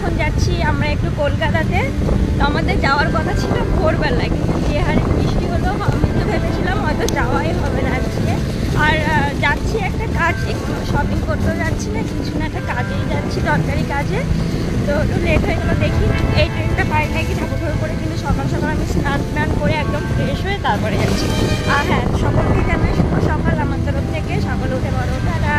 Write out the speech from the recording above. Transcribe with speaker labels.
Speaker 1: এখন যাচ্ছি আমরা একটু কলকাতাতে। তো আমাদের যাওয়ার কথা ছিল ভোরবেলায়, কিন্তু যে হারে বৃষ্টি হলো আমি তো ভেবেছিলাম হয়তো যাওয়াই হবে না আজকে। আর যাচ্ছি একটা কাজে, কোনো শপিং করতেও যাচ্ছি না, কিছু না, একটা কাজেই যাচ্ছি, দরকারি কাজে। তো একটু লেট হয়ে গেলো, দেখি এই ট্রেনটা পাই নাকি ঠাকুর করে। কিন্তু সকাল সকাল আমি স্নান করে একদম ফ্রেশ হয়ে তারপরে যাচ্ছি। আর হ্যাঁ, সকলকে জানাই শুভ সকাল আমার তরফ থেকে। সকালে উঠে বড় টাটা।